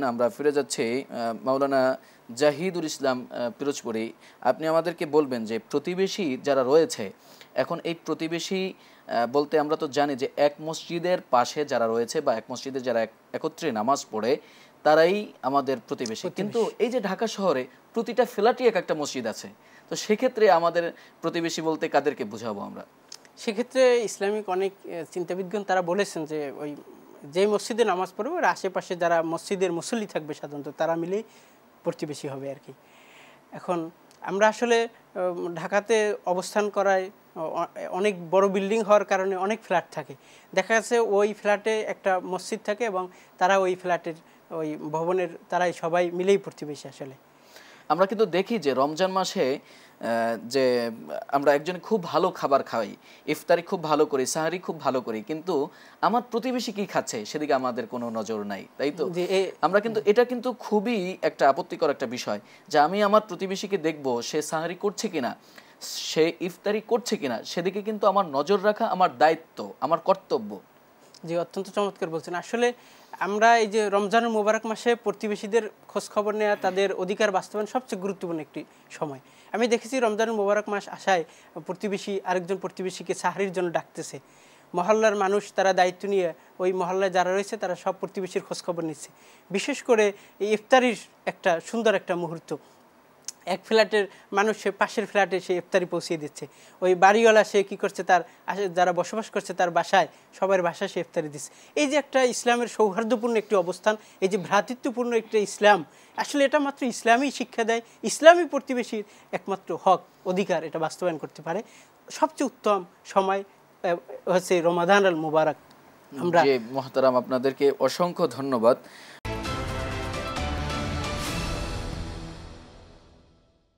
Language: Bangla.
আমরা ফিরে যাচ্ছি মাওলানা জাহিদুল ইসলাম পিরোজপুরি। আপনি আমাদেরকে বলবেন যে প্রতিবেশী যারা রয়েছে এখন এই প্রতিবেশী বলতে আমরা তো জানি যে এক মসজিদের পাশে যারা রয়েছে বা এক মসজিদে যারা একত্রে নামাজ পড়ে তারাই আমাদের প্রতিবেশী। কিন্তু এই যে ঢাকা শহরে প্রতিটা ফ্ল্যাটই এক একটা মসজিদ আছে, তো সেক্ষেত্রে আমাদের প্রতিবেশী বলতে কাদেরকে বুঝাবো আমরা? সেক্ষেত্রে ইসলামিক অনেক চিন্তাবিদগণ তারা বলেছেন যে ওই যে মসজিদে নামাজ পড়বে ওর আশেপাশে যারা মসজিদের মুসল্লি থাকবে সাধারণত তারা মিলেই প্রতিবেশী হবে আর কি। এখন আমরা আসলে ঢাকাতে অবস্থান করায় অনেক বড় বিল্ডিং হওয়ার কারণে অনেক ফ্ল্যাট থাকে, দেখা যাচ্ছে ওই ফ্ল্যাটে একটা মসজিদ থাকে এবং তারা ওই ফ্ল্যাটের ওই ভবনের তারাই সবাই মিলেই প্রতিবেশী আসলে। আমরা কিন্তু দেখি যে রমজান মাসে যে আমরা একজন খুব ভালো খাবার খাই, ইফতারি খুব ভালো করি, সাহারি খুব ভালো করি, কিন্তু আমার প্রতিবেশী কি খাচ্ছে সেদিকে আমাদের কোনো নজর নাই, তাই তো? আমরা কিন্তু এটা কিন্তু খুবই একটা আপত্তিকর একটা বিষয় যে আমি আমার প্রতিবেশীকে দেখব সে সাহারি করছে কিনা, সে ইফতারি করছে কিনা, সেদিকে কিন্তু আমার নজর রাখা আমার দায়িত্ব, আমার কর্তব্য। জি, অত্যন্ত চমৎকার বলছেন। আসলে আমরা এই যে রমজানুল মুবারক মাসে প্রতিবেশীদের খোঁজ খবর নেওয়া, তাদের অধিকার বাস্তবায়ন সবচেয়ে গুরুত্বপূর্ণ একটি সময়। আমি দেখেছি রমজানুল মুবারক মাস আসায় প্রতিবেশী আরেকজন প্রতিবেশীকে সাহারির জন্য ডাকতেছে। মহল্লার মানুষ তারা দায়িত্ব নিয়ে ওই মহল্লায় যারা রয়েছে তারা সব প্রতিবেশীর খোঁজ খবর নিচ্ছে। বিশেষ করে এই ইফতারির একটা সুন্দর একটা মুহূর্ত, এক ফ্ল্যাটের মানুষ সে পাশের ফ্ল্যাটে সে ইফতারি পৌঁছিয়ে দিচ্ছে, ওই বাড়িওয়ালা সে কী করছে তার যারা বসবাস করছে তার বাসায় সবার বাসায় সে ইফতারি দিচ্ছে। এই যে একটা ইসলামের সৌহার্দ্যপূর্ণ একটি অবস্থান, এই যে ভ্রাতৃত্বপূর্ণ একটা ইসলাম, আসলে এটা মাত্র ইসলামই শিক্ষা দেয়। ইসলামী প্রতিবেশীর একমাত্র হক অধিকার এটা বাস্তবায়ন করতে পারে। সবচেয়ে উত্তম সময় হচ্ছে রমাদান আল মুবারক। আমরা মহতারাম আপনাদেরকে অসংখ্য ধন্যবাদ।